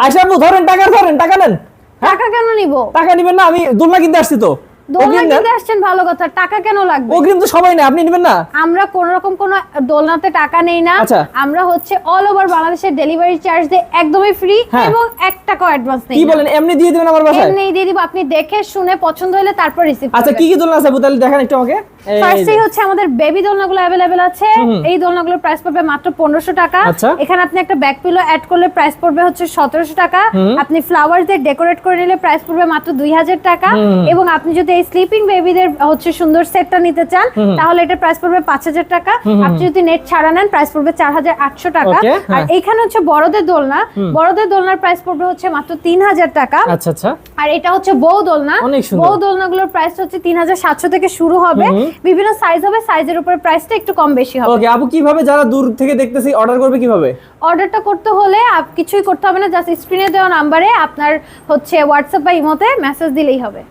আচ্ছা আপু ধরেন টাকা নেন। টাকা কেন নিব? টাকা নিবেন না? আমি দোলনা কিনতে আসছি তো। দোলনা কিনতে আসছেন ভালো কথা, টাকা কেন লাগবে? অগ্রিম তো সবাই নেয়, আপনি নেবেন না? আমরা কোন রকম কোন দোলনাতে টাকা নেই না। আমরা হচ্ছে অল ওভার বাংলাদেশের ডেলিভারি চার্জ দিয়ে একদমই ফ্রি এবং 1 টাকাও অ্যাডভান্স নেই। কি বলেন, এমনি দিয়ে দিবেন আমার বাসায়? এমনি দিয়ে দিব, আপনি দেখে শুনে পছন্দ হলে তারপর রিসিভ করবেন। আচ্ছা কি কি দোলনা আছে আপু তাহলে দেখান একটু আমাকে। ফার্স্টেই হচ্ছে আমাদের বেবি দোলনাগুলো अवेलेबल আছে। এই দোলনাগুলোর প্রাইস পড়বে মাত্র 1500 টাকা। এখানে আপনি একটা ব্যাক পিলো অ্যাড করলে প্রাইস পড়বে হচ্ছে 1700 টাকা। আপনি ফ্লাওয়ার দিয়ে ডেকোরেট করে নিলে প্রাইস পড়বে মাত্র 2000 টাকা। এবং আপনি যদি এই স্লিপিং বেবিদের হচ্ছে সুন্দর সেটটা নিতে চান তাহলে এটার প্রাইস পড়বে 5000 টাকা। আপনি যদি নেট ছাড়া নেন প্রাইস পড়বে 4800 টাকা। আর এইখানে হচ্ছে বড়দের দোলনা, বড়দের দোলনার প্রাইস পড়বে হচ্ছে মাত্র 3000 টাকা। আচ্ছা আচ্ছা। আর এটা হচ্ছে বউ দোলনা, বউ দোলনাগুলোর প্রাইস হচ্ছে 3700 থেকে শুরু হবে। বিভিন্ন সাইজ হবে, সাইজের উপর প্রাইসটা একটু কম বেশি হবে। ওকে আপু কিভাবে যারা দূর থেকে দেখতেছি অর্ডার করবে কিভাবে? অর্ডারটা করতে হলে কিছুই করতে হবে না, জাস্ট স্ক্রিনে দেওয়া নম্বরে আপনার হচ্ছে হোয়াটসঅ্যাপ বা ইমোতে মেসেজ দিলেই হবে।